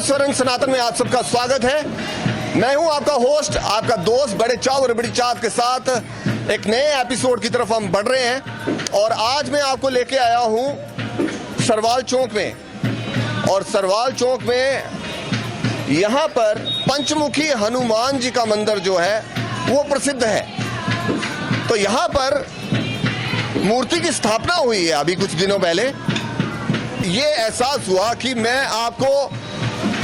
स्वरण सनातन में आप सबका स्वागत है। मैं हूं आपका होस्ट, आपका दोस्त, बड़े चाव और बड़ी चाहत के साथ एक नए एपिसोड की तरफ हम बढ़ रहे हैं। और आज मैं आपको लेके आया हूं सरवाल चौक में। और सरवाल चौक में यहाँ पर पंचमुखी हनुमान जी का मंदिर जो है वो प्रसिद्ध है। तो यहाँ पर मूर्ति की स्थापना हुई है अभी कुछ दिनों पहले। ये एहसास हुआ कि मैं आपको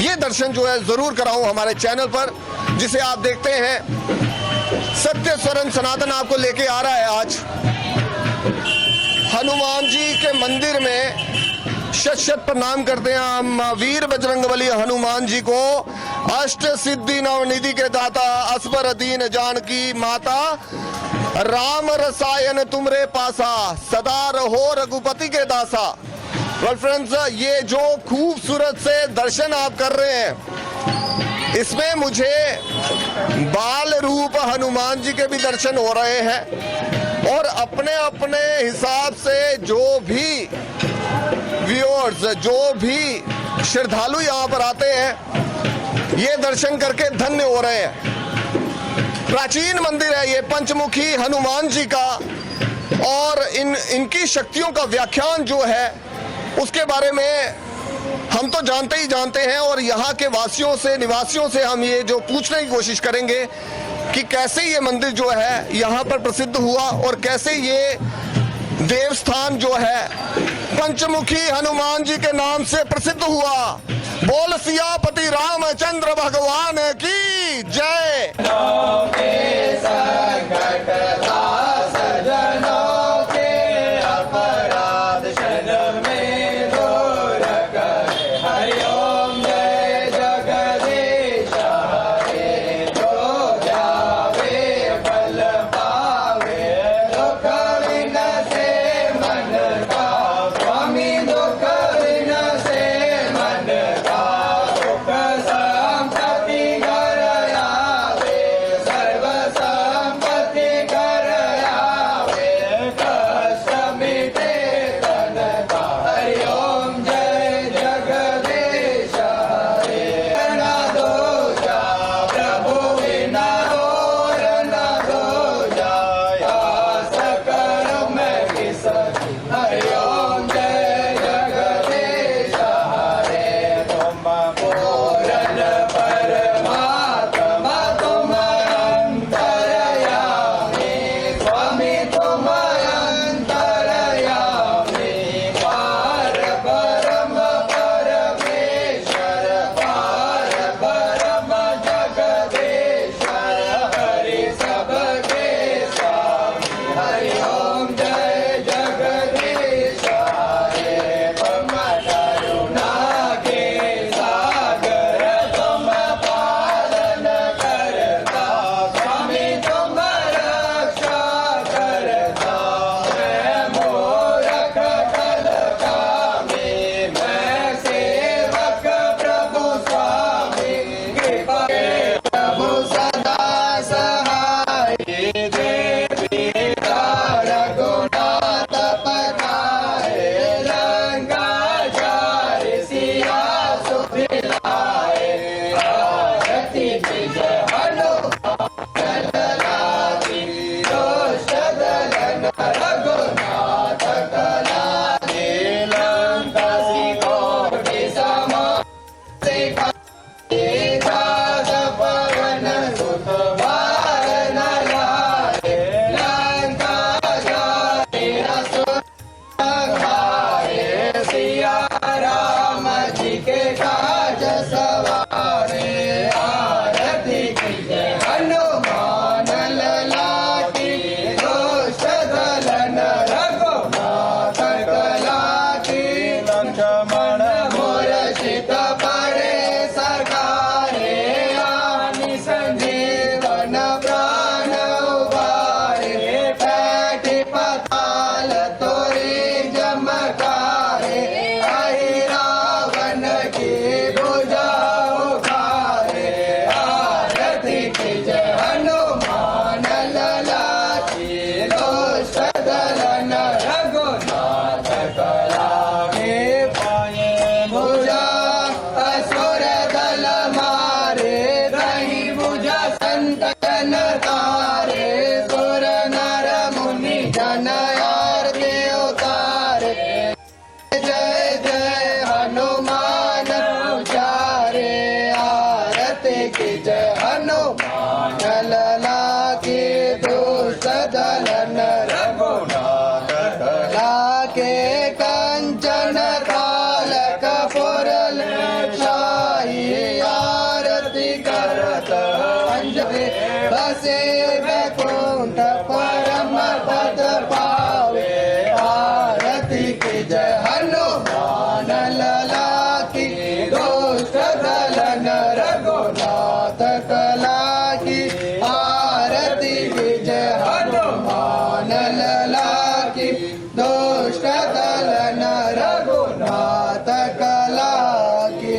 ये दर्शन जो है जरूर कराऊं हमारे चैनल पर, जिसे आप देखते हैं। सत्य स्वरण सनातन आपको लेके आ रहा है आज हनुमान जी के मंदिर में। शत शत प्रणाम करते हैं हम वीर बजरंगबली हनुमान जी को। अष्ट सिद्धि नवनिधि के दाता, असबर दीन जानकी माता, राम रसायन तुमरे पासा, सदा रहो रघुपति के दासा। वेल फ्रेंड्स, ये जो खूबसूरत से दर्शन आप कर रहे हैं, इसमें मुझे बाल रूप हनुमान जी के भी दर्शन हो रहे हैं। और अपने अपने हिसाब से जो भी व्यूअर्स, जो भी श्रद्धालु यहाँ पर आते हैं, ये दर्शन करके धन्य हो रहे हैं। प्राचीन मंदिर है ये पंचमुखी हनुमान जी का। और इनकी शक्तियों का व्याख्यान जो है उसके बारे में हम तो जानते ही जानते हैं। और यहाँ के वासियों से, निवासियों से हम ये जो पूछने की कोशिश करेंगे कि कैसे ये मंदिर जो है यहाँ पर प्रसिद्ध हुआ और कैसे ये देवस्थान जो है पंचमुखी हनुमान जी के नाम से प्रसिद्ध हुआ। बोल सियापति रामचंद्र भगवान की जय। राम जी के काज सवारे, आरती संतन तारे सुर नर मुनि जन आरती उतारे जय जय हनुमान उचारे आरती की जय हनुमान लला की दुष्ट दलन रघुनाथ कला के कंचन काल कपूरल शाही आरती करत अंजलि बसे वैकुंठ परम पद पावे आरती की जय हनुमान लला की दुष्ट दलन रघुनाथ कला की आरती की जय हनुमान लला की दुष्ट दलन रघुनाथ कला की।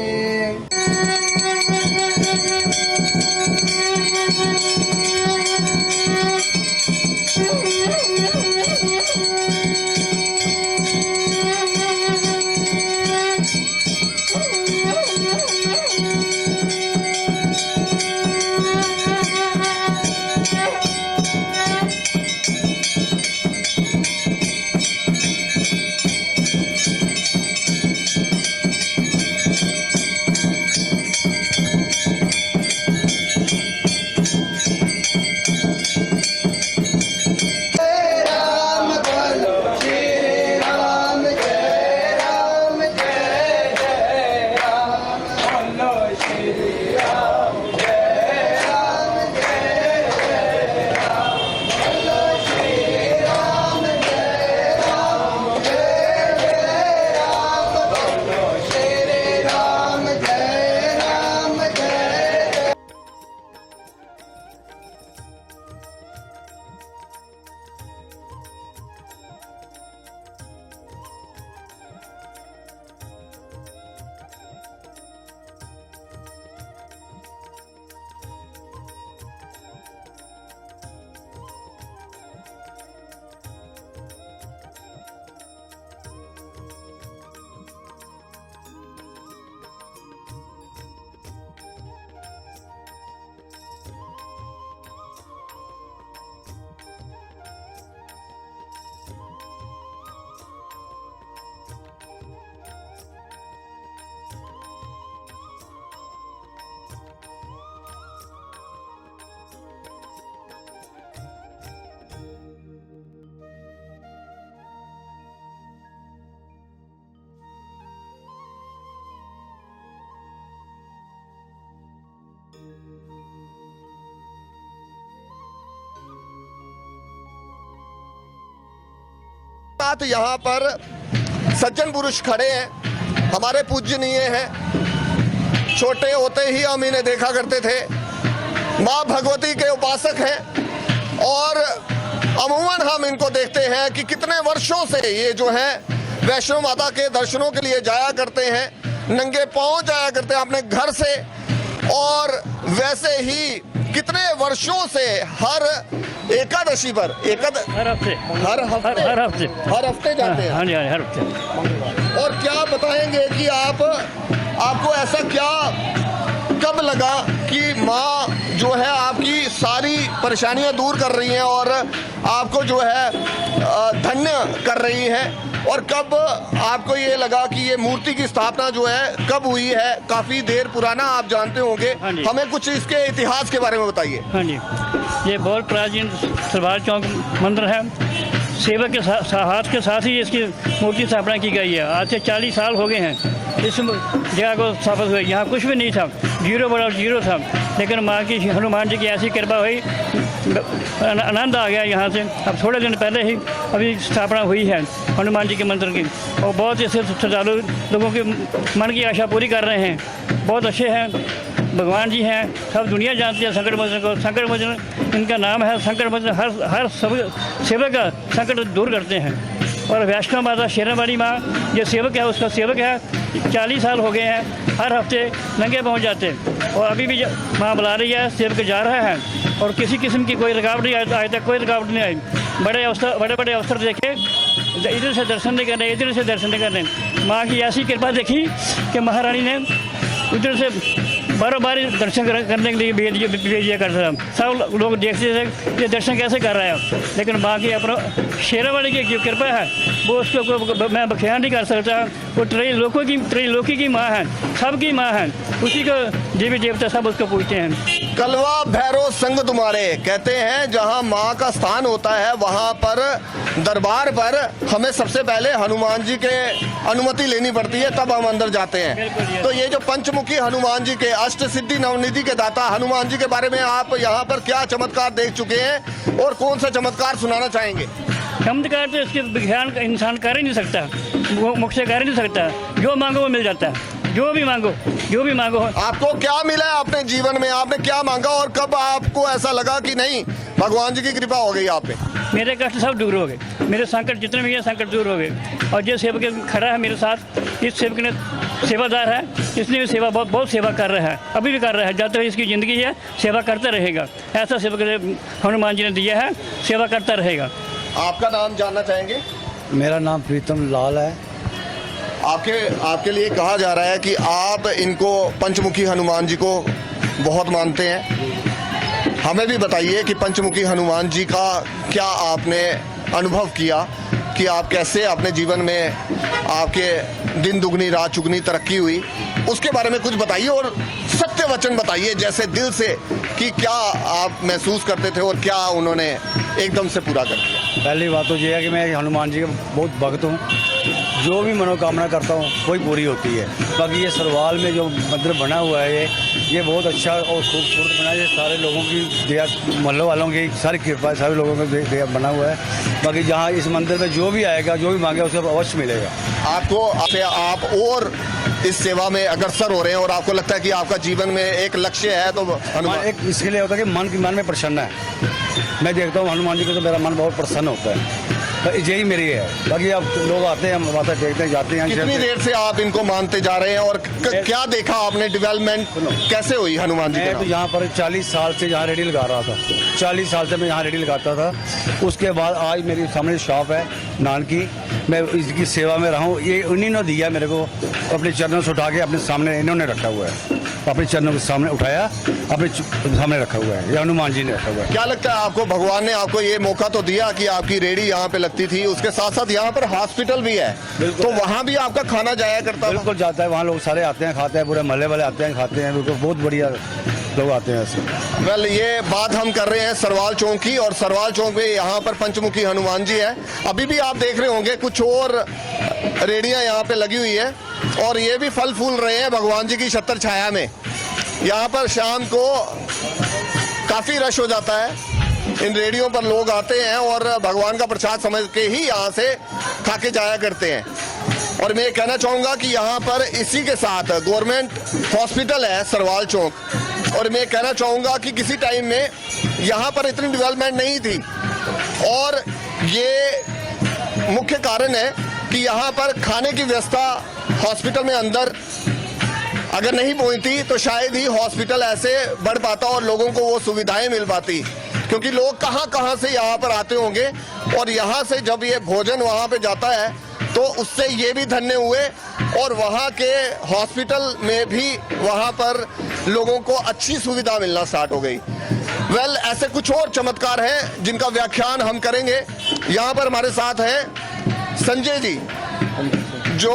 साथ यहाँ पर सज्जन पुरुष खड़े हैं, हमारे पूजनीय हैं। छोटे होते ही हम इन्हें देखा करते थे। माँ भगवती के उपासक हैं और अमूमन हम इनको देखते हैं कि कितने वर्षों से ये जो है वैष्णो माता के दर्शनों के लिए जाया करते हैं, नंगे पांव जाया करते हैं अपने घर से। और वैसे ही कितने वर्षों से हर एकादशी पर हर हफ्ते जाते हैं। हाँ जी, हर हफ्ते। और क्या बताएंगे कि आपको ऐसा क्या कब लगा कि माँ जो है आपकी सारी परेशानियां दूर कर रही हैं और आपको जो है धन्य कर रही हैं, और कब आपको ये लगा कि ये मूर्ति की स्थापना जो है कब हुई है? काफी देर पुराना आप जानते होंगे, हमें कुछ इसके इतिहास के बारे में बताइए। हाँ जी, ये बहुत प्राचीन सरदार चौक मंदिर है। सेवक के हाथ के साथ ही इसकी मूर्ति स्थापना की गई है। आज से 40 साल हो गए हैं इस जगह को स्थापित हुए। यहाँ कुछ भी नहीं था, जीरो बड़ा जीरो था, लेकिन माँ की हनुमान जी की ऐसी कृपा हुई, आनंद आ गया यहाँ से। अब थोड़े दिन पहले ही अभी स्थापना हुई है हनुमान जी के मंदिर की, और बहुत ऐसे श्रद्धालु लोगों के मन की आशा पूरी कर रहे हैं। बहुत अच्छे हैं, भगवान जी हैं, सब दुनिया जानती है संकट मोचन को। संकट मोचन इनका नाम है। संकट मोचन हर सब सेवक का संकट दूर करते हैं। और वैष्णो माता शेरावाली माँ ये सेवक है, उसका सेवक है, 40 साल हो गए हैं, हर हफ्ते नंगे पहुँच जाते हैं। और अभी भी माँ बुला रही है, सेवक जा रहा है, और किसी किस्म की कोई रुकावट नहीं आई, आज तक कोई रुकावट नहीं आई। बड़े बड़े अवसर देखे, इधर से दर्शन नहीं करने, इधर से दर्शन नहीं करने। माँ की ऐसी कृपा देखी कि महारानी ने उधर से बार दर्शन करने के लिए भेज दिया करता था। सब लोग देखते थे कि दर्शन कैसे कर रहे हैं, लेकिन बाकी अपना शेरावाली की कृपा है, वो उसको मैं बख्यान नहीं कर सकता। वो त्रैलोकी की माँ है, सबकी माँ है, उसी को देवी देवता सब उसको पूछते हैं। कलवा भैरव संग तुम्हारे कहते हैं, जहां मां का स्थान होता है वहां पर दरबार पर हमें सबसे पहले हनुमान जी के अनुमति लेनी पड़ती है, तब हम अंदर जाते हैं। तो ये जो पंचमुखी हनुमान जी के अष्ट सिद्धि नवनिधि के दाता हनुमान जी के बारे में आप यहाँ पर क्या चमत्कार देख चुके हैं और कौन सा चमत्कार सुनाना चाहेंगे? चमत्कार तो इसके विज्ञान का इंसान कर ही नहीं सकता, वो मुख से कर ही नहीं सकता। जो मांगो वो मिल जाता है, जो भी मांगो। आपको क्या मिला है अपने जीवन में, आपने क्या मांगा और कब आपको ऐसा लगा कि नहीं भगवान जी की कृपा हो गई आप पे? मेरे कष्ट सब दूर हो गए, मेरे संकट जितने भी हैं संकट दूर हो गए। और जो सेवक खड़ा है मेरे साथ, इस सेवक ने सेवादार है, इसने भी सेवा बहुत सेवा कर रहा है, अभी भी कर रहा है, जब तक इसकी ज़िंदगी है सेवा करता रहेगा। ऐसा सेवक हनुमान जी ने दिया है, सेवा करता रहेगा। आपका नाम जानना चाहेंगे? मेरा नाम प्रीतम लाल है। आपके लिए कहा जा रहा है कि आप इनको पंचमुखी हनुमान जी को बहुत मानते हैं। हमें भी बताइए कि पंचमुखी हनुमान जी का क्या आपने अनुभव किया कि आप कैसे अपने जीवन में आपके दिन दुगनी रात चुगनी तरक्की हुई, उसके बारे में कुछ बताइए और सत्य वचन बताइए जैसे दिल से कि क्या आप महसूस करते थे और क्या उन्होंने एकदम से पूरा कर दिया। पहली बात तो ये है कि मैं हनुमान जी का बहुत भक्त हूँ, जो भी मनोकामना करता हूँ वही पूरी होती है। बाकी ये सरवाल में जो मंदिर बना हुआ है ये बहुत अच्छा और खूबसूरत बना है। सारे लोगों की दया, मोहल्ले वालों की सारी कृपा, सारे लोगों का दया बना हुआ है। बाकी जहाँ इस मंदिर में जो भी आएगा, जो भी मांगेगा उसे अवश्य मिलेगा। आप और इस सेवा में अग्रसर हो रहे हैं और आपको लगता है कि आपका जीवन में एक लक्ष्य है, तो हनुमान एक इसके लिए होता है कि मन में प्रसन्न है। मैं देखता हूँ हनुमान जी को तो मेरा मन बहुत प्रसन्न होता है, तो यही मेरी है। बाकी अब लोग आते हैं, हम माता देखते हैं, जाते हैं। कितनी देर से आप इनको मानते जा रहे हैं और क्या देखा आपने, डेवलपमेंट कैसे हुई हनुमान जी? मैं तो यहाँ पर 40 साल से यहाँ रेडी लगा रहा था, 40 साल से मैं यहाँ रेडी लगाता था। उसके बाद आज मेरी सामने शॉप है नान की, मैं इसकी सेवा में रहा हूँ। ये उन्हीं ने दिया मेरे को, अपने चरणों से उठा के अपने सामने इन्होंने रखा हुआ है, अपने चरणों के सामने उठाया, अपने सामने रखा हुआ है, ये हनुमान जी ने रखा हुआ है। क्या लगता है आपको, भगवान ने आपको ये मौका तो दिया कि आपकी रेडी यहाँ पे लगती थी, उसके साथ साथ यहाँ पर हॉस्पिटल भी है, तो वहाँ भी आपका खाना जाया करता था? बिल्कुल जाता है, वहाँ लोग सारे आते हैं, खाते हैं, पूरे मोहल्ले वाले आते हैं, खाते हैं, बिल्कुल बहुत बढ़िया लोग आते हैं ऐसे। वेल, ये बात हम कर रहे हैं सरवाल चौक की, और सरवाल चौक में यहाँ पर पंचमुखी हनुमान जी है। अभी भी आप देख रहे होंगे कुछ और रेडियाँ यहाँ पे लगी हुई है और ये भी फल फूल रहे हैं भगवान जी की छत्र छाया में। यहाँ पर शाम को काफी रश हो जाता है, इन रेडियो पर लोग आते हैं और भगवान का प्रसाद समझ के ही यहाँ से खा के जाया करते हैं। और मैं ये कहना चाहूँगा कि यहाँ पर इसी के साथ गवर्नमेंट हॉस्पिटल है सरवाल चौक, और मैं कहना चाहूँगा कि किसी टाइम में यहाँ पर इतनी डेवलपमेंट नहीं थी, और ये मुख्य कारण है कि यहाँ पर खाने की व्यवस्था हॉस्पिटल में अंदर अगर नहीं पहुंचती तो शायद ही हॉस्पिटल ऐसे बढ़ पाता और लोगों को वो सुविधाएं मिल पाती, क्योंकि लोग कहां से यहाँ पर आते होंगे, और यहाँ से जब ये भोजन वहाँ पे जाता है तो उससे ये भी धन्य हुए और वहाँ के हॉस्पिटल में भी वहाँ पर लोगों को अच्छी सुविधा मिलना स्टार्ट हो गई। वेल, ऐसे कुछ और चमत्कार हैं जिनका व्याख्यान हम करेंगे। यहाँ पर हमारे साथ हैं संजय जी, जो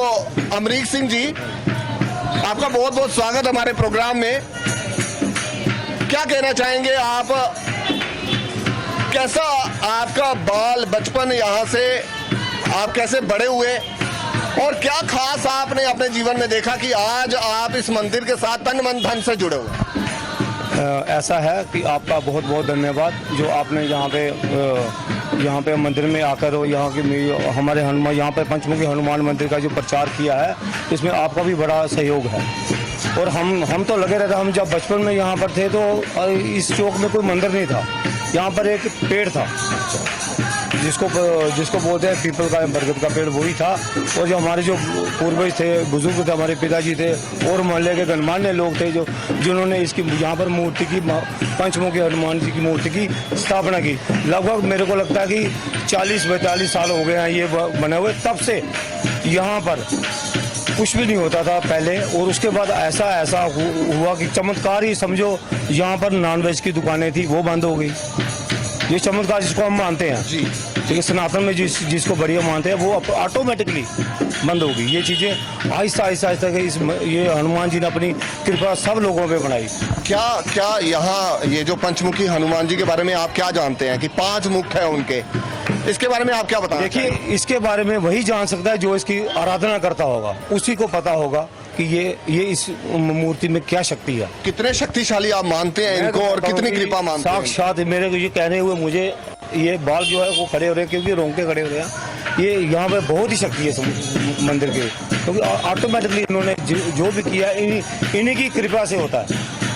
अमरीक सिंह जी, आपका बहुत बहुत स्वागत हमारे प्रोग्राम में। क्या कहना चाहेंगे आप, कैसा आपका बाल बचपन, यहाँ से आप कैसे बड़े हुए और क्या खास आपने अपने जीवन में देखा कि आज आप इस मंदिर के साथ तन मन धन से जुड़े हुए? ऐसा है कि आपका बहुत बहुत धन्यवाद जो आपने यहाँ पे मंदिर में आकर यहाँ के हमारे हनुमान, यहाँ पर पंचमुखी हनुमान मंदिर का जो प्रचार किया है, इसमें आपका भी बड़ा सहयोग है। और हम तो लगे रहते, हम जब बचपन में यहाँ पर थे तो इस चौक में कोई मंदिर नहीं था, यहाँ पर एक पेड़ था जिसको बोलते हैं पीपल का, बरगद का पेड़, वही था। और जो हमारे जो पूर्वज थे, बुजुर्ग थे, हमारे पिताजी थे और मोहल्ले के गणमान्य लोग थे जिन्होंने इसकी यहाँ पर मूर्ति की, पंचमुखी हनुमान जी की मूर्ति की स्थापना की। लगभग मेरे को लगता है कि 40-42 साल हो गए हैं ये बने हुए। तब से यहाँ पर कुछ भी नहीं होता था पहले, और उसके बाद ऐसा हुआ कि चमत्कार ही समझो, यहाँ पर नॉनवेज की दुकानें थी वो बंद हो गई। ये चमत्कार जिसको हम मानते हैं जी, ठीक है, सनातन में जिसको बढ़िया मानते हैं, वो ऑटोमेटिकली बंद हो गई। ये चीज़ें आहिस्ता आहिस्ता ये हनुमान जी ने अपनी कृपा सब लोगों पे बनाई। क्या यहाँ ये जो पंचमुखी हनुमान जी के बारे में आप क्या जानते हैं कि 5 मुख है उनके, इसके बारे में आप क्या बताना देखिए, चाहेंगे? इसके बारे में वही जान सकता है जो इसकी आराधना करता होगा, उसी को पता होगा कि ये इस मूर्ति में क्या शक्ति है। कितने शक्तिशाली आप मानते हैं इनको और कितनी कृपा मानते हैं? साक्षात मेरे को ये कहने हुए मुझे ये बाल जो है वो खड़े हो रहे हैं, क्योंकि रोंगटे खड़े हो रहे हैं। ये यहाँ पे बहुत ही शक्ति है इस मंदिर के, क्योंकि ऑटोमेटिकली इन्होंने जो भी किया इन्हीं की कृपा से होता है।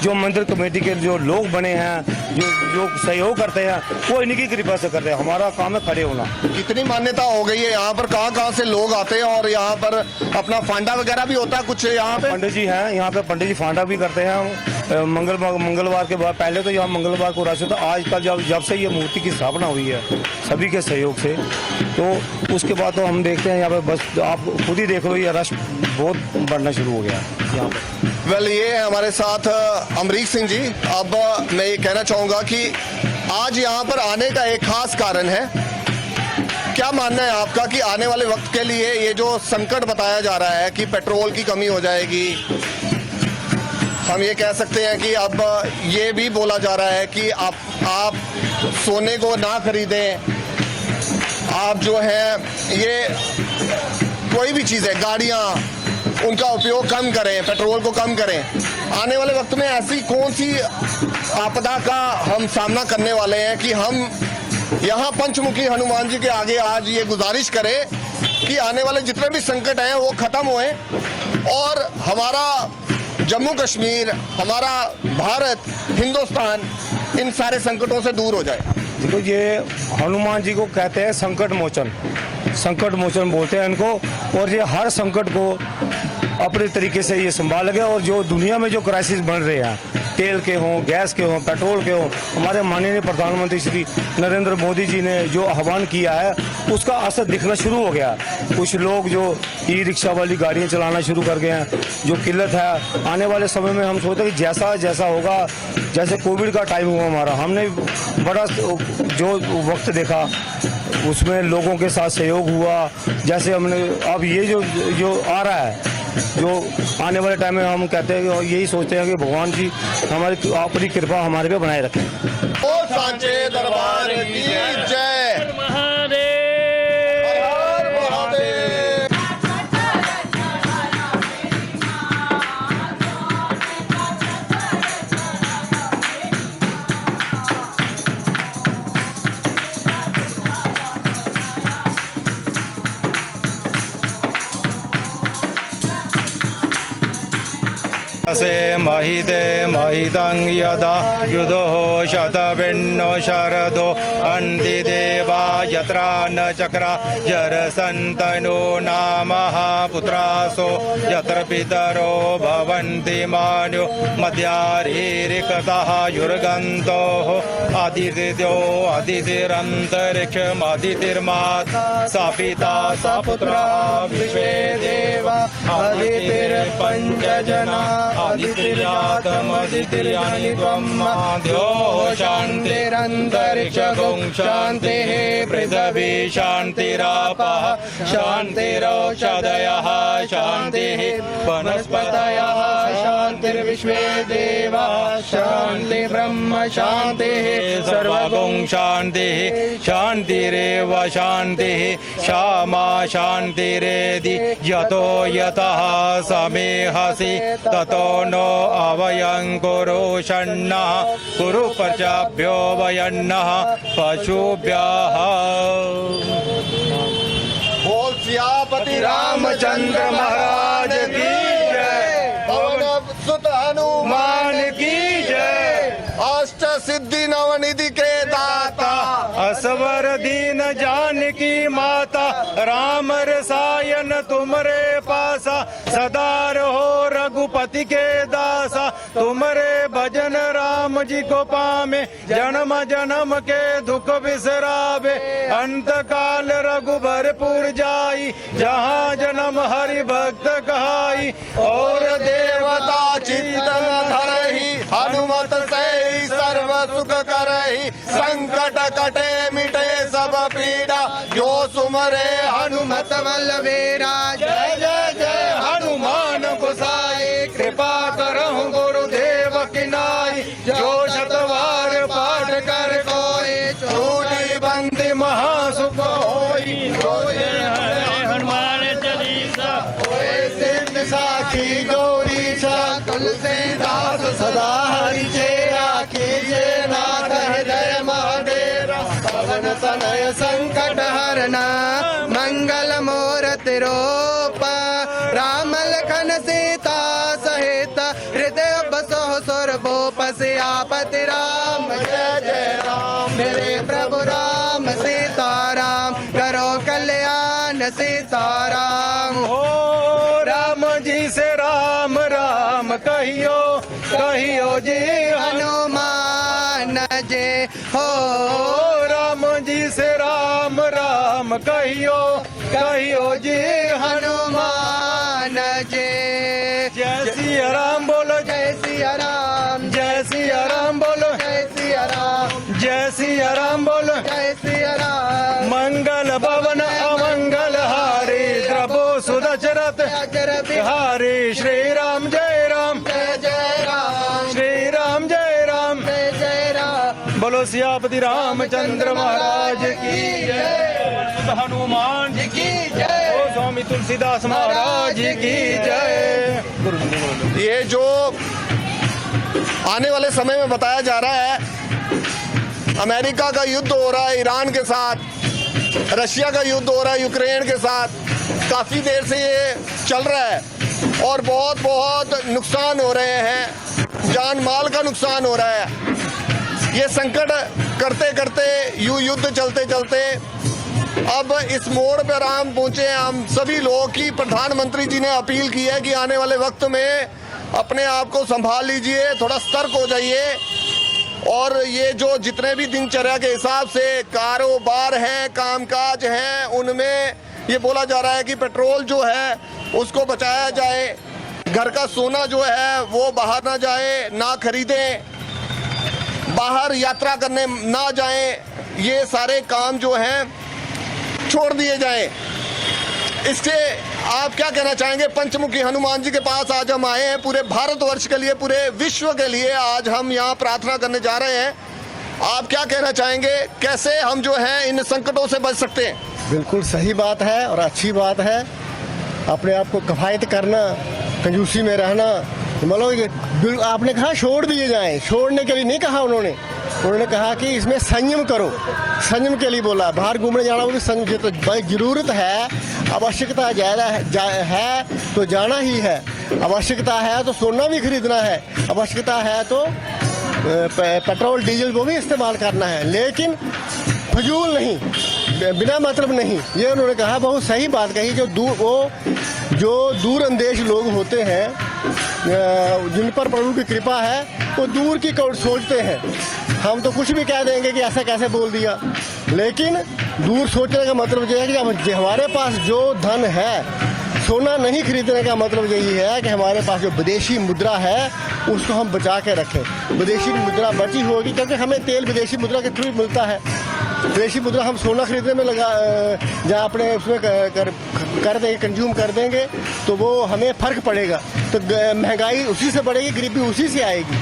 जो मंदिर कमेटी के जो लोग बने हैं, जो सहयोग करते हैं, वो इन्हीं की कृपा से करते हैं। हमारा काम है खड़े होना। कितनी मान्यता हो गई है यहाँ पर, कहाँ से लोग आते हैं और यहाँ पर अपना फांडा वगैरह भी होता है कुछ यहाँ पे? पंडित जी हैं यहाँ पे, पंडित जी फांडा भी करते हैं मंगलवार के बाद। पहले तो यहाँ मंगलवार को रश होता, आजकल जब से ये मूर्ति की स्थापना हुई है सभी के सहयोग से, तो उसके बाद तो हम देखते हैं यहाँ पे, बस आप खुद ही देख लो, ये रश बहुत बढ़ना शुरू हो गया है यहाँ पे। वेल, ये है हमारे साथ अमरीक सिंह जी। अब मैं ये कहना चाहूँगा कि आज यहाँ पर आने का एक खास कारण है। क्या मानना है आपका कि आने वाले वक्त के लिए ये जो संकट बताया जा रहा है कि पेट्रोल की कमी हो जाएगी, हम ये कह सकते हैं कि अब ये भी बोला जा रहा है कि आप सोने को ना खरीदें, आप जो है ये कोई भी चीज़ है, गाड़ियाँ, उनका उपयोग कम करें, पेट्रोल को कम करें। आने वाले वक्त में ऐसी कौन सी आपदा का हम सामना करने वाले हैं कि हम यहाँ पंचमुखी हनुमान जी के आगे आज ये गुजारिश करें कि आने वाले जितने भी संकट हैं वो खत्म होए और हमारा जम्मू कश्मीर, हमारा भारत, हिंदुस्तान इन सारे संकटों से दूर हो जाए। देखो, ये हनुमान जी को कहते हैं संकट मोचन बोलते हैं इनको, और ये हर संकट को अपने तरीके से ये संभाल गया। और जो दुनिया में जो क्राइसिस बन रहे हैं, तेल के हों, गैस के हों, पेट्रोल के हों, हमारे माननीय प्रधानमंत्री श्री नरेंद्र मोदी जी ने जो आह्वान किया है उसका असर दिखना शुरू हो गया। कुछ लोग जो ई रिक्शा वाली गाड़ियाँ चलाना शुरू कर गए हैं, जो किल्लत है आने वाले समय में हम सोचते हैं कि जैसा होगा, जैसे कोविड का टाइम हुआ हमारा, हमने बड़ा जो वक्त देखा उसमें लोगों के साथ सहयोग हुआ। जैसे हमने अब ये जो आ रहा है, जो आने वाले टाइम में हम कहते हैं कि यही सोचते हैं कि भगवान जी हमारी अपनी कृपा हमारे पे बनाए रखें। ओ सांचे दरबार की जय। महादेव। हर हर महादेव। से महिते महितं यदा युधो शतभिन्नो शरदो अन्ति देवा यत्रा न चक्रा जरसन्तनो नामः पुत्रासो यत्र पितरो भवन्ति मान्यो मध्यारीरिकतः युर्गन्तोः अदितिर्यो अदितिरन्तरिक्षमदितिर्मात् सा पिता सा पुत्रा विश्वे देवा अदितिर्पञ्चजना अदितिर्यातमदितिर्यानि त्वं माद्यो शान्तिरन्तरिक्षगुं शान्तिः पृथिवी शान्तिरापः शान्तिरौषधयः शान्तिः वनस्पतयः शान्तिर्विश्वे देवा शान्ति ब्रह्म शान्तिः सर्वगुं शान्तिः शान्तिरेव शान्तिः क्षमा शान्तिरेधि यतो यतः समेहसि ततो नो अवयं कुरु षण्णः कुरु प्रजाभ्यो वयन्नः पशुभ्यः। बोल सियापति रामचंद्र महाराज की जय। पवन सुत हनुमान की जय। अष्ट सिद्धि नवनिधि के दाता असवर दीन जानकी माता राम रसायन तुमरे पासा सदा रहो रघुपति रघुपति के दासा, तुमरे भजन राम जी को पावे, जन्म जन्म के दुख बिसरावे, अंत काल रघुबरपुर जाई, जहाँ जन्म हरि भक्त कहाई, और देवता चिंतन धरहि, हनुमत से सर्व सुख करहि, संकट कटे मिटे सब पीड़ा, जो सुमरे हनुमत वल्लभेरा। जय जय जय हनुमान गोसाई, कृपा करहु गुरुदेव की नाई, जो शतवार पाठ कर कोई, छूटी बंदी महासुख होई, हनुमान चालीसा सिद्ध साखी गौरी सा, तुलसीदास सदा हरि चेरा, कीजिए नाथ हृदय महाडेरा, पवन तनय संकट हरना, मंगल मूर्ति रूप, राम लखन सीता सहित, हृदय बसो सुर भूप, सियापति राम जय जय राम, मेरे प्रभु राम सीताराम, करो कल्याण सीताराम। हो राम जी से राम राम कहियो, कहियो जी हनुमान जय हो, राम जी से राम राम कहियो, कहियो जी हनुमान जय। जय सिया राम बोलो, जय सिया राम, जय सिया राम बोलो, जय सिया राम, जय सिया राम बोलो, जय सिया राम। मंगल भवन अमंगल हारी, द्रवो सुदशरथ अजर हारी, श्री राम जय राम, जय जय राम, श्री राम जय राम, जय जय राम। बोलो सियापति रामचंद्र महाराज की जय, हनुमान जी की जय, ओ स्वामी तुलसीदास महाराज की जय। ये जो आने वाले समय में बताया जा रहा है, अमेरिका का युद्ध हो रहा है ईरान के साथ, रशिया का युद्ध हो रहा है यूक्रेन के साथ, काफी देर से ये चल रहा है और बहुत बहुत नुकसान हो रहे हैं, जान माल का नुकसान हो रहा है। ये संकट करते करते युद्ध चलते चलते अब इस मोड़ पर हम पहुंचे हैं, हम सभी लोग की प्रधानमंत्री जी ने अपील की है कि आने वाले वक्त में अपने आप को संभाल लीजिए, थोड़ा सतर्क हो जाइए, और ये जो जितने भी दिनचर्या के हिसाब से कारोबार है, कामकाज है, उनमें ये बोला जा रहा है कि पेट्रोल जो है उसको बचाया जाए, घर का सोना जो है वो बाहर ना जाए, ना खरीदें, बाहर यात्रा करने ना जाएं, ये सारे काम जो हैं छोड़ दिए जाएं। इससे आप क्या कहना चाहेंगे? पंचमुखी हनुमान जी के पास आज हम आए हैं, पूरे भारतवर्ष के लिए, पूरे विश्व के लिए आज हम यहाँ प्रार्थना करने जा रहे हैं। आप क्या कहना चाहेंगे, कैसे हम जो है इन संकटों से बच सकते हैं? बिल्कुल सही बात है और अच्छी बात है। अपने आप को किफायत करना, कंजूसी में रहना, मतलब आपने कहा छोड़ दिए जाएं, छोड़ने के लिए नहीं कहा उन्होंने कहा कि इसमें संयम करो, संयम के लिए बोला। बाहर घूमने जाना वो भी संयम, तो भाई जरूरत है, आवश्यकता ज़्यादा है तो जाना ही है, आवश्यकता है तो सोना भी खरीदना है, आवश्यकता है तो पेट्रोल डीजल वो भी इस्तेमाल करना है, लेकिन फजूल नहीं, बिना मतलब नहीं। ये उन्होंने कहा, बहुत सही बात कही। जो दूर अंदेश लोग होते हैं, जिन पर प्रभु की कृपा है, वो दूर की सोचते हैं। हम तो कुछ भी कह देंगे कि ऐसा कैसे बोल दिया, लेकिन दूर सोचने का मतलब यह है कि हमारे पास जो धन है, सोना नहीं खरीदने का मतलब यही है कि हमारे पास जो विदेशी मुद्रा है उसको हम बचा के रखें। विदेशी मुद्रा बची होगी, क्योंकि हमें तेल विदेशी मुद्रा के थ्रू मिलता है। विदेशी मुद्रा हम सोना खरीदने में लगा, जहाँ अपने उसमें कर देंगे, कंज्यूम कर देंगे, तो वो हमें फर्क पड़ेगा, तो महंगाई उसी से बढ़ेगी, गरीबी उसी से आएगी।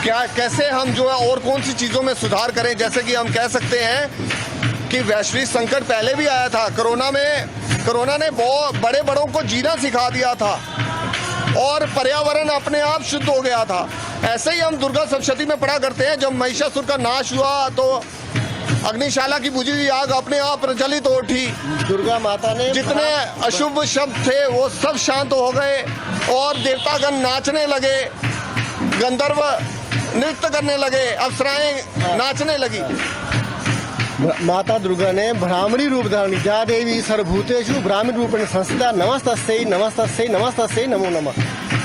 क्या कैसे हम जो है और कौन सी चीज़ों में सुधार करें? जैसे कि हम कह सकते हैं कि वैश्विक संकट पहले भी आया था, कोरोना ने बहुत बड़े बड़ों को जीना सिखा दिया था और पर्यावरण अपने आप शुद्ध हो गया था। ऐसे ही हम दुर्गा सप्तशती में पढ़ा करते हैं, जब महिषासुर का नाश हुआ तो अग्निशाला की बुझी हुई आग अपने आप प्रज्वलित हो उठी, दुर्गा माता ने जितने अशुभ शब्द थे वो सब शांत हो गए और देवतागण नाचने लगे, गंधर्व नृत्य करने लगे, अप्सराएं नाचने लगी। माता दुर्गा ने ब्राह्मणी रूप धारण किया। देवी सर्वभूतेषु ब्राह्मणी रूपेण संस्थिता, नमस्तस्यै नमस्तस्यै नमस्तस्यै नमो नमः।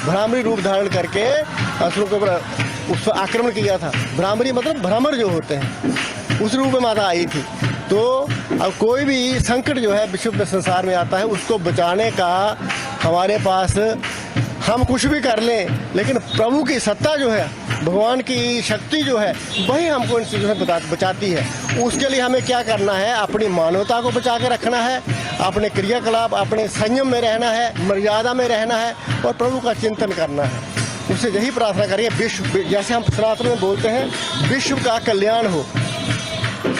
भ्रामरी रूप धारण करके असुरों के ऊपर उस पर आक्रमण किया था। भ्रामरी मतलब भ्रमर जो होते हैं, उस रूप में माता आई थी। तो अब कोई भी संकट जो है विश्व में संसार में आता है, उसको बचाने का हमारे पास हम कुछ भी कर लें, लेकिन प्रभु की सत्ता जो है, भगवान की शक्ति जो है, वही हमको इन चीज़ों से बचाती है। उसके लिए हमें क्या करना है, अपनी मानवता को बचा के रखना है, अपने क्रियाकलाप, अपने संयम में रहना है, मर्यादा में रहना है और प्रभु का चिंतन करना है। उससे यही प्रार्थना करिए, विश्व, जैसे हम सनातन में बोलते हैं, विश्व का कल्याण हो।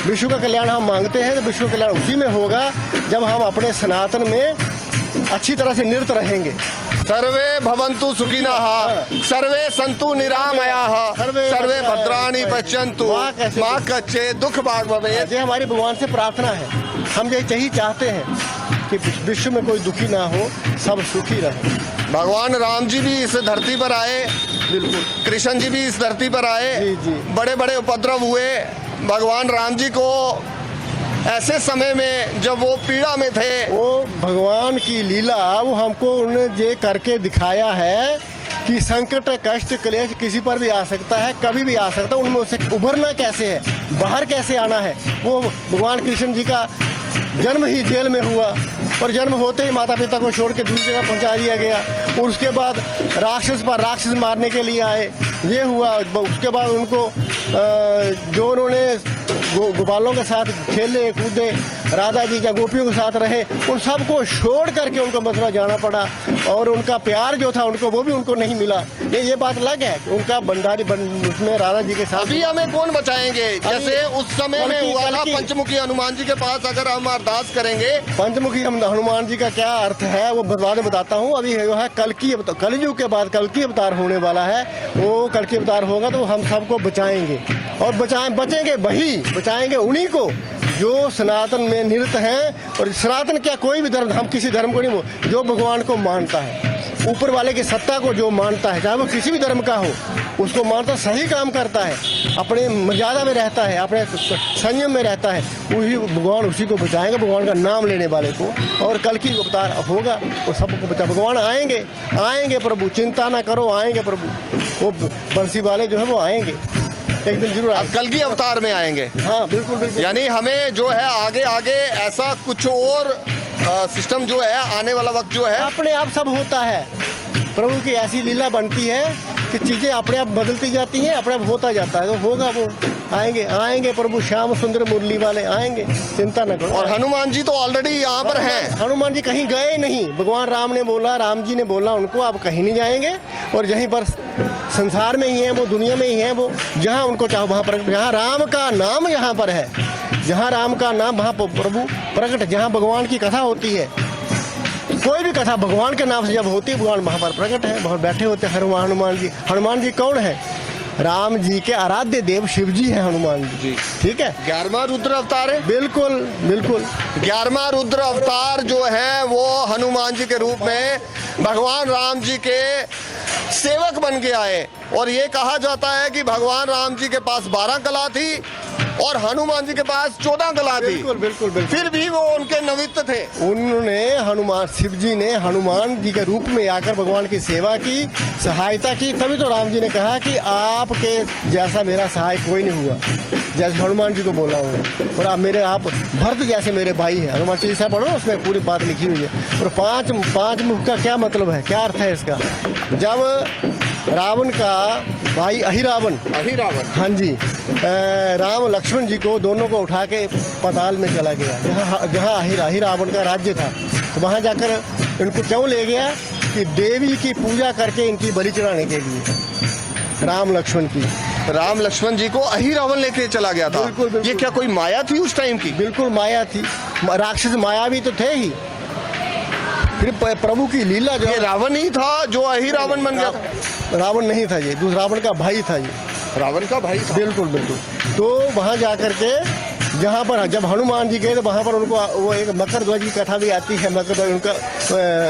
विश्व का कल्याण हम मांगते हैं तो विश्व का कल्याण उसी में होगा जब हम अपने सनातन में अच्छी तरह से निरत रहेंगे। सर्वे भवन्तु सुखिनः, सर्वे सन्तु निरामयाः, सर्वे भद्राणि पश्यन्तु, माँ कच्चे दुख भाग भवेत्। ये हमारी भगवान से प्रार्थना है। हम यही चाहते हैं कि विश्व में कोई दुखी ना हो, सब सुखी रहे। भगवान राम जी भी इस धरती पर आए, बिल्कुल। कृष्ण जी भी इस धरती पर आए, जी, जी। बड़े बड़े उपद्रव हुए। भगवान राम जी को ऐसे समय में जब वो पीड़ा में थे, वो भगवान की लीला, वो हमको उन्होंने ये करके दिखाया है कि संकट, कष्ट, क्लेश किसी पर भी आ सकता है, कभी भी आ सकता है। उनमें से उभरना कैसे है, बाहर कैसे आना है। वो भगवान कृष्ण जी का जन्म ही जेल में हुआ और जन्म होते ही माता पिता को छोड़ के दूसरी जगह पहुंचा दिया गया। और उसके बाद राक्षस मारने के लिए आए, ये हुआ। उसके बाद उनको जो उन्होंने गोपालों के साथ खेले कूदे, राधा जी या गोपियों के साथ रहे, उन सबको छोड़ करके उनको मथुरा जाना पड़ा। और उनका प्यार जो था उनको, वो भी उनको नहीं मिला। ये बात अलग है। उनका भंडारी उसमें राधा जी के साथ। अभी हमें कौन बचाएंगे? जैसे उस समय में हुआ था पंचमुखी हनुमान जी के पास अगर हम अरदास करेंगे। पंचमुखी हनुमान जी का क्या अर्थ है वो बाद में बताता हूँ। अभी जो है कलयुग के बाद कल की अवतार होने वाला है। वो कल की अवतार होगा तो हम सबको बचाएंगे और बचाएंगे उन्हीं को जो सनातन में निरत हैं। और सनातन क्या, कोई भी धर्म, हम किसी धर्म को नहीं, जो भगवान को मानता है, ऊपर वाले की सत्ता को जो मानता है, चाहे वो किसी भी धर्म का हो, उसको मानता, सही काम करता है, अपने मर्यादा में रहता है, अपने संयम में रहता है, वही भगवान उसी को बचाएंगे, भगवान का नाम लेने वाले को। और कल की अवतार होगा वो सबको बचा, भगवान आएंगे प्रभु, चिंता ना करो, आएंगे प्रभु। वो बंसी वाले जो है वो आएंगे एक दिन जरूर। अब कल की अवतार में आएंगे। हाँ बिल्कुल बिल्कुल। यानी हमें जो है आगे ऐसा कुछ और सिस्टम जो है, आने वाला वक्त जो है, अपने आप सब होता है। प्रभु की ऐसी लीला बनती है कि चीजें अपने आप बदलती जाती हैं, अपने आप होता जाता है। तो होगा, वो आएंगे प्रभु श्याम सुंदर मुरली वाले आएंगे, चिंता न करो। और हनुमान जी तो ऑलरेडी यहाँ पर हैं। हनुमान जी कहीं गए नहीं। भगवान राम जी ने बोला उनको, आप कहीं नहीं जाएंगे और यहीं पर संसार में ही है, वो दुनिया में ही है। वो जहाँ उनको चाहो वहाँ पर, जहाँ राम का नाम यहाँ पर है, जहाँ राम का नाम वहाँ प्रभु प्रकट, जहाँ भगवान की कथा होती है, कोई भी कथा भगवान के नाम से जब होती है, भगवान वहाँ पर प्रकट है, वहाँ बैठे होते हैं हनुमान जी। हनुमान जी कौन है? राम जी के आराध्य देव शिव जी हैं हनुमान जी। ठीक है, 11वां रुद्र अवतार है। बिल्कुल बिल्कुल। 11वां रुद्र अवतार जो है वो हनुमान जी के रूप में भगवान राम जी के सेवक बन के आए। और ये कहा जाता है कि भगवान राम जी के पास 12 कला थी और हनुमान जी के पास 14 कला थी। बिल्कुल बिल्कुल बिल्कुल। फिर भी वो उनके नमित्त थे। उन्होंने शिव जी ने हनुमान जी के रूप में आकर भगवान की सेवा की, सहायता की। तभी तो राम जी ने कहा कि आपके जैसा मेरा सहाय कोई नहीं हुआ, जैसे हनुमान जी को बोला उन्होंने। और आप भरत जैसे मेरे भाई हैं। हनुमान चालीसा पढ़ो, उसमें पूरी बात लिखी हुई है। और पांच मुख का क्या मतलब है, क्या अर्थ है इसका? जब रावण का भाई अहिरावण, हाँ जी, राम लक्ष्मण जी को दोनों को उठा के पाताल में चला गया, जहाँ अहिरावण का राज्य था। तो वहाँ जाकर इनको क्यों ले गया? कि देवी की पूजा करके इनकी बलि चढ़ाने के लिए राम लक्ष्मण जी को अहिरावण लेके चला गया था। बिल्कुल, बिल्कुल। ये क्या कोई माया थी उस टाइम की? बिल्कुल माया थी। राक्षस माया भी तो थे ही। फिर प्रभु की लीला जो, ये रावण ही था जो अहिरावण बन गया था? रावण नहीं था, ये दूसरा रावण का भाई था। ये रावण का भाई था। बिल्कुल बिल्कुल। तो वहाँ जाकर के जहाँ पर जब हनुमान जी गए तो वहाँ पर उनको वो एक मकर ध्वज की कथा भी आती है। मकर ध्वज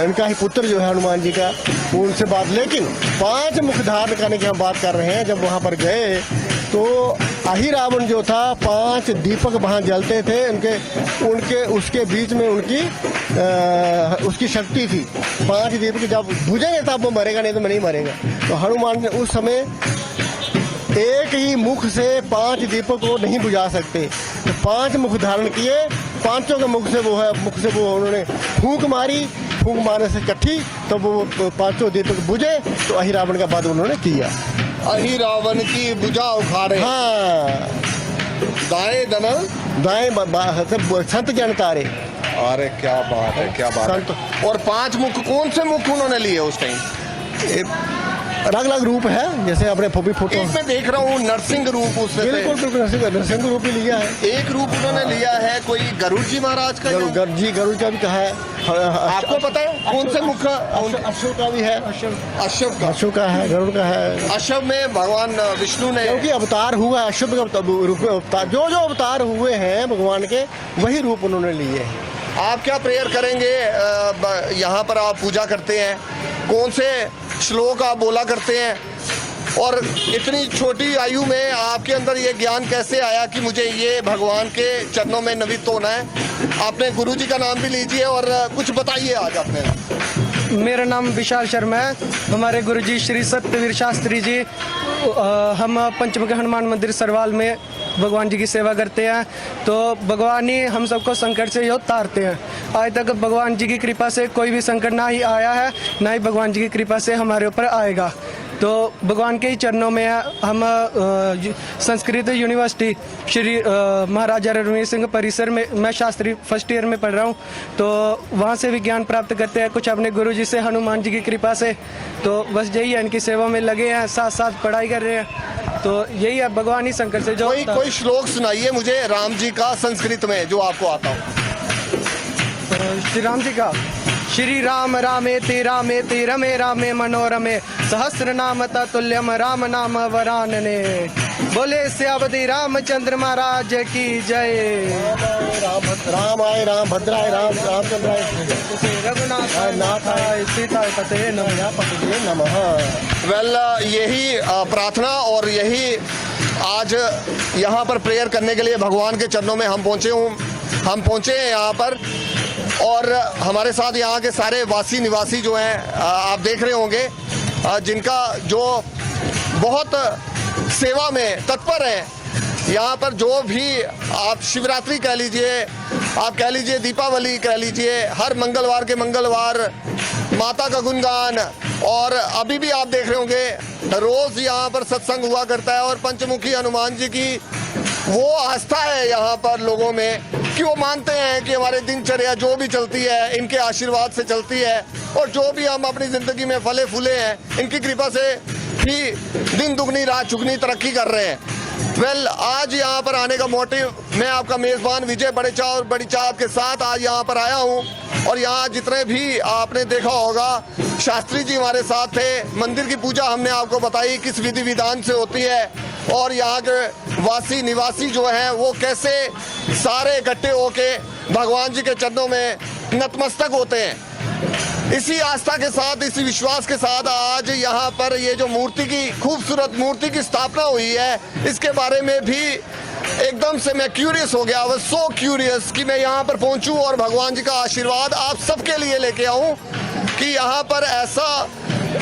उनका ही पुत्र जो है हनुमान जी का, वो उनसे बात। लेकिन 5 मुख धारण करने की हम बात कर रहे हैं। जब वहाँ पर गए तो अही रावण जो था 5 दीपक वहाँ जलते थे, उनके उसके बीच में उसकी शक्ति थी। 5 दीपक जब बुझेंगे तब वो मरेगा, नहीं तो नहीं मरेगा। तो हनुमान ने उस समय एक ही मुख से 5 दीपक को नहीं बुझा सकते, तो 5 मुख धारण किए, 5 के मुख से वो उन्होंने फूंक मारी। फूंक मारने से इकट्ठी तो वो 5 दीपक बुझे, तो अही रावण का वध उन्होंने किया। अही रावण की भुजा उखाड़े, हाँ, दाएं दनल संत जन तारे। अरे क्या बात है, क्या बात है। और 5 मुख, कौन से मुख उन्होंने लिए उस टाइम? अलग अलग रूप है, जैसे अपने फोटो इसमें देख रहा हूँ नरसिंह रूप, उसमें बिल्कुल नरसिंह रूप ही लिया है। एक रूप उन्होंने लिया है, कोई गरुड़ जी महाराज का गरुड़ का भी कहा है। आपको पता है कौन से मुख? अश्व का भी है, अश्व का है, गरुड़ का है। अश्व में भगवान विष्णु ने, क्योंकि अवतार हुआ है अश्व का रूप में, अवतार जो अवतार हुए हैं भगवान के, वही रूप उन्होंने लिए हैं। आप क्या प्रेयर करेंगे? यहाँ पर आप पूजा करते हैं, कौन से श्लोक आप बोला करते हैं? और इतनी छोटी आयु में आपके अंदर ये ज्ञान कैसे आया कि मुझे ये भगवान के चरणों में नमित होना है? आपने गुरुजी का नाम भी लीजिए और कुछ बताइए आज अपने। मेरा नाम विशाल शर्मा है। हमारे गुरुजी श्री सत्यवीर शास्त्री जी, हम पंचमुखी हनुमान मंदिर सरवाल में भगवान जी की सेवा करते हैं। तो भगवान ही हम सबको संकट से यो तारते हैं। आज तक भगवान जी की कृपा से कोई भी संकट ना ही आया है, ना ही भगवान जी की कृपा से हमारे ऊपर आएगा। तो भगवान के ही चरणों में हम संस्कृत यूनिवर्सिटी श्री महाराजा रणवीर सिंह परिसर में, मैं शास्त्री फर्स्ट ईयर में पढ़ रहा हूँ, तो वहाँ से भी ज्ञान प्राप्त करते हैं कुछ अपने गुरु जी से, हनुमान जी की कृपा से। तो बस यही है, इनकी सेवा में लगे हैं, साथ साथ पढ़ाई कर रहे हैं। तो यही है, भगवान ही संकट से जो कोई श्लोक सुनाइए मुझे राम जी का संस्कृत में, जो आपको आता हो। श्री राम जी का, श्री राम रामेति रामेति रमे रामे मनोरमे सहस्र नाम ततुल्यम राम नाम वरानने। बोले श्यावती रामचंद्र महाराज की जय। राम आए, राम भद्राय, रामचंद्र आए, रघुनाथ आए, सीता पते नमः। वेल, यही प्रार्थना और यही आज यहाँ पर प्रेयर करने के लिए भगवान के चरणों में हम पहुँचे हैं यहाँ पर। और हमारे साथ यहाँ के सारे वासी निवासी जो हैं, आप देख रहे होंगे, जिनका जो बहुत सेवा में तत्पर है। यहाँ पर जो भी आप शिवरात्रि कह लीजिए, आप कह लीजिए दीपावली कह लीजिए, हर मंगलवार के मंगलवार माता का गुणगान, और अभी भी आप देख रहे होंगे रोज यहाँ पर सत्संग हुआ करता है। और पंचमुखी हनुमान जी की वो आस्था है यहाँ पर लोगों में कि वो मानते हैं कि हमारे दिनचर्या जो भी चलती है इनके आशीर्वाद से चलती है, और जो भी हम अपनी जिंदगी में फले फूले हैं, इनकी कृपा से ही दिन दुगनी रात चुगनी तरक्की कर रहे हैं। वेल, आज यहाँ पर आने का मोटिव, मैं आपका मेजबान विजय बड़े चाव और बड़ी चाहत के साथ आज यहाँ पर आया हूँ। और यहाँ जितने भी आपने देखा होगा, शास्त्री जी हमारे साथ थे। मंदिर की पूजा हमने आपको बताई किस विधि विधान से होती है, और यहाँ के वासी निवासी जो हैं वो कैसे सारे इकट्ठे होके भगवान जी के चरणों में नतमस्तक होते हैं। इसी आस्था के साथ, इसी विश्वास के साथ आज यहाँ पर ये जो मूर्ति की, खूबसूरत मूर्ति की स्थापना हुई है, इसके बारे में भी एकदम से मैं क्यूरियस हो गया। वह सो क्यूरियस कि मैं यहाँ पर पहुँचूँ और भगवान जी का आशीर्वाद आप सबके लिए लेके आऊँ कि यहाँ पर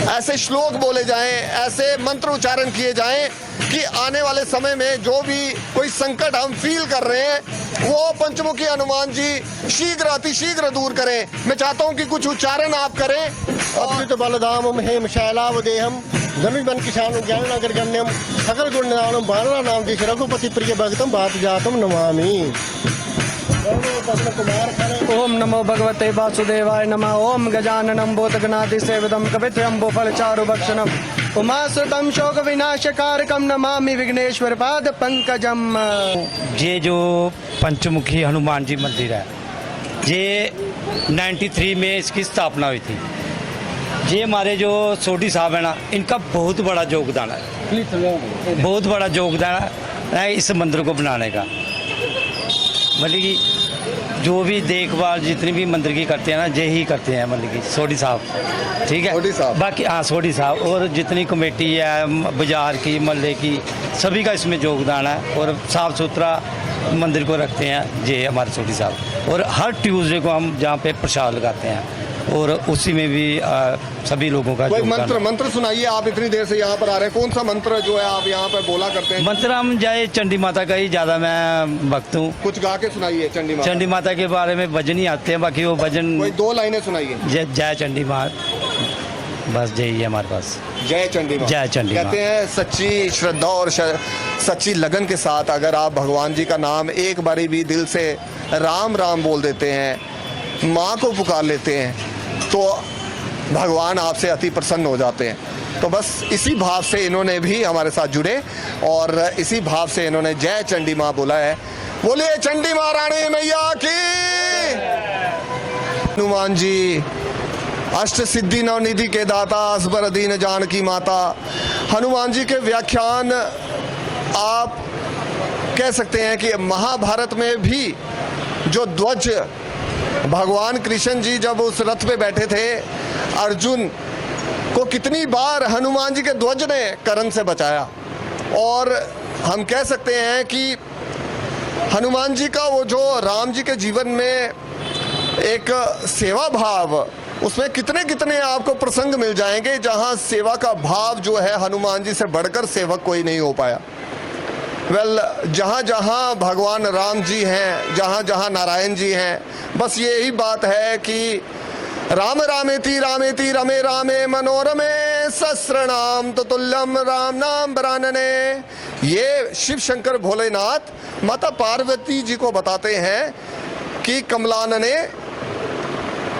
ऐसे श्लोक बोले जाएं, ऐसे मंत्र उच्चारण किए जाएं कि आने वाले समय में जो भी कोई संकट हम फील कर रहे हैं, वो पंचमुखी हनुमान जी शीघ्र अतिशीघ्र दूर करें। मैं चाहता हूं कि कुछ उच्चारण आप करें। अच्युत बलधाम हेम शैलावदेहम धनुष बन किसान ज्ञान नगर गण्यम सकल गुण नाम बाणा नाम जी रघुपति प्रिय भक्तम बात जातम नमामि। ओम नमो भगवते वासुदेवाय नमः। ओम गजाननम भूतगणाधि सेवितम कपित्रम्बो फलचारु भक्षणम उमासुतम शोक विनाशकारकम नमामि विघ्नेश्वर पाद पंकजम। ये जो पंचमुखी हनुमान जी मंदिर है, ये 93 में इसकी स्थापना हुई थी। ये हमारे जो सोढ़ी साहब है ना, इनका बहुत बड़ा योगदान है, बहुत बड़ा योगदान है इस मंदिर को बनाने का। भले कि जो भी देखभाल जितनी भी मंदिर की करते हैं ना, यही करते हैं मतलब कि सोडी साहब, ठीक है। सोडी साहब। बाकी हाँ सोडी साहब, और जितनी कमेटी है बाजार की, मोहल्ले की, सभी का इसमें योगदान है। और साफ़ सुथरा मंदिर को रखते हैं ये हमारे सोडी साहब। और हर ट्यूसडे को हम जहाँ पे प्रसाद लगाते हैं, और उसी में भी सभी लोगों का कोई योगदान। मंत्र सुनाइए, आप इतनी देर से यहाँ पर आ रहे हैं, कौन सा मंत्र जो है आप यहाँ पर बोला करते हैं? मंत्र हम जय चंडी माता का ही ज़्यादा मैं भक्त हूँ। कुछ गा के सुनाइए चंडी माता। चंडी माता के बारे में भजन ही आते हैं, बाकी वो भजन कोई 2 लाइनें सुनाइए। जय जय चंडी माँ, बस यही है हमारे पास। जय चंडी माँ। जय चंडी माँ। कहते हैं सच्ची श्रद्धा और सच्ची लगन के साथ अगर आप भगवान जी का नाम एक बारी भी दिल से राम राम बोल देते हैं, माँ को पुकार लेते हैं, तो भगवान आपसे अति प्रसन्न हो जाते हैं। तो बस इसी भाव से इन्होंने भी हमारे साथ जुड़े और इसी भाव से इन्होंने जय चंडी माँ बोला है। बोलिए चंडी महारानी मैया की। हनुमान जी अष्ट सिद्धि नवनिधि के दाता, असबर दीन जानकी माता। हनुमान जी के व्याख्यान आप कह सकते हैं कि महाभारत में भी जो ध्वज भगवान कृष्ण जी जब उस रथ पे बैठे थे, अर्जुन को कितनी बार हनुमान जी के ध्वज ने करण से बचाया। और हम कह सकते हैं कि हनुमान जी का वो जो राम जी के जीवन में एक सेवा भाव, उसमें कितने कितने आपको प्रसंग मिल जाएंगे जहां सेवा का भाव जो है हनुमान जी से बढ़कर सेवक कोई नहीं हो पाया। जहाँ जहाँ भगवान राम जी हैं, जहाँ जहाँ नारायण जी हैं, बस यही बात है कि राम रामेति रामेति रमे रामे मनोरमे सहस्रनाम तुल्यम राम नाम बरानने। ये शिव शंकर भोलेनाथ माता पार्वती जी को बताते हैं कि कमलानने,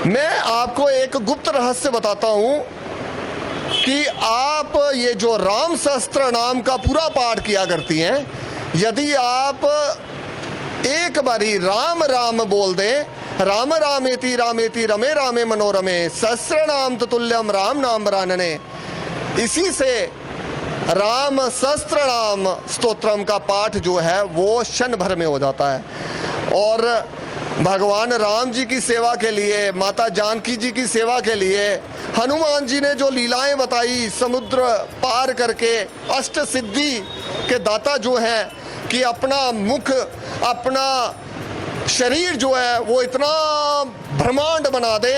मैं आपको एक गुप्त रहस्य बताता हूँ कि आप ये जो राम सहस्त्र नाम का पूरा पाठ किया करती हैं, यदि आप एक बारी राम राम बोल दें, राम रामेति रामेति रमे रामे मनोरमे सहस्र नाम तुल्यम राम नाम बरानने, इसी से राम सहस्त्र नाम स्तोत्रम का पाठ जो है वो क्षण भर में हो जाता है। और भगवान राम जी की सेवा के लिए, माता जानकी जी की सेवा के लिए हनुमान जी ने जो लीलाएं बताई, समुद्र पार करके अष्ट सिद्धि के दाता जो हैं कि अपना मुख, अपना शरीर जो है वो इतना ब्रह्मांड बना दे,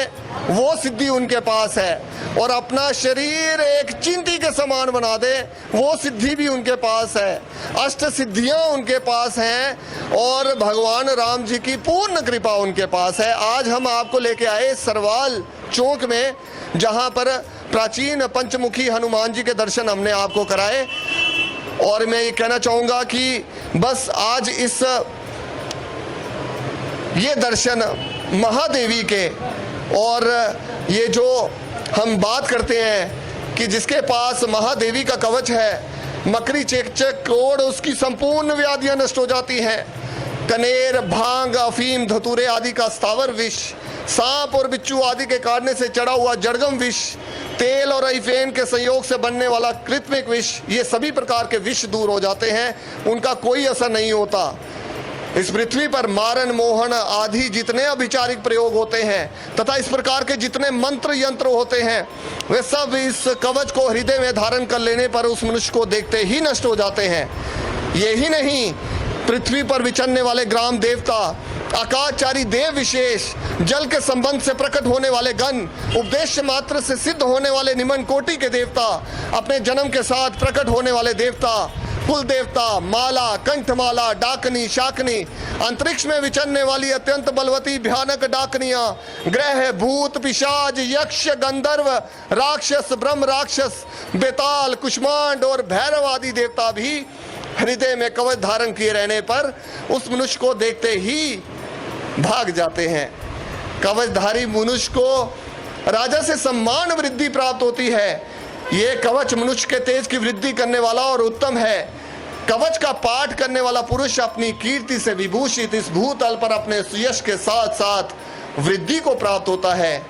वो सिद्धि उनके पास है। और अपना शरीर एक चींटी के समान बना दे, वो सिद्धि भी उनके पास है। अष्ट सिद्धियां उनके पास हैं और भगवान राम जी की पूर्ण कृपा उनके पास है। आज हम आपको लेके आए सरवाल चौक में, जहां पर प्राचीन पंचमुखी हनुमान जी के दर्शन हमने आपको कराए। और मैं ये कहना चाहूँगा कि बस आज ये दर्शन महादेवी के, और ये जो हम बात करते हैं कि जिसके पास महादेवी का कवच है, मकरी चेचक कोड़, उसकी संपूर्ण व्याधियां नष्ट हो जाती हैं। कनेर, भांग, अफीम, धतूरे आदि का स्थावर विष, सांप और बिच्छू आदि के काटने से चढ़ा हुआ जड़गम विष, तेल और अइफेन के संयोग से बनने वाला कृत्रिम विष, ये सभी प्रकार के विष दूर हो जाते हैं, उनका कोई असर नहीं होता। इस पृथ्वी पर मारन, मोहन आदि जितने अभिचारिक प्रयोग होते हैं तथा इस प्रकार के जितने मंत्र यंत्र होते हैं, वे सब इस कवच को हृदय में धारण कर लेने पर उस मनुष्य को देखते ही नष्ट हो जाते हैं। यही नहीं, पृथ्वी पर विचरने वाले ग्राम देवता, आकाशचारी देव विशेष, जल के संबंध से प्रकट होने वाले गण, उपदेश मात्र से सिद्ध होने वाले निमन कोटि के देवता, अपने जन्म के साथ प्रकट होने वाले देवता, कुल देवता, माला, कंठमाला, डाकनी, शाकनी, अंतरिक्ष में विचरने वाली अत्यंत बलवती भयानक डाकनियां, ग्रह, भूत, पिशाच, यक्ष, गंधर्व, राक्षस, ब्रह्म राक्षस, बेताल, कुष्मांड और भैरव आदि देवता भी हृदय में कवच धारण किए रहने पर उस मनुष्य को देखते ही भाग जाते हैं। कवचधारी मनुष्य को राजा से सम्मान वृद्धि प्राप्त होती है। ये कवच मनुष्य के तेज की वृद्धि करने वाला और उत्तम है। कवच का पाठ करने वाला पुरुष अपनी कीर्ति से विभूषित इस भूतल पर अपने यश के साथ साथ वृद्धि को प्राप्त होता है।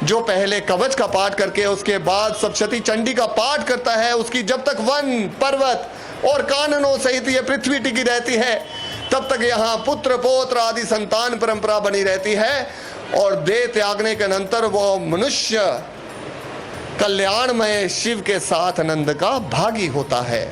जो पहले कवच का पाठ करके उसके बाद सप्तशती चंडी का पाठ करता है, उसकी जब तक वन, पर्वत और काननों सहित ये पृथ्वी टिकी रहती है, तब तक यहाँ पुत्र पौत्र आदि संतान परंपरा बनी रहती है और देह त्यागने के अनंतर वो मनुष्य कल्याणमय शिव के साथ आनंद का भागी होता है।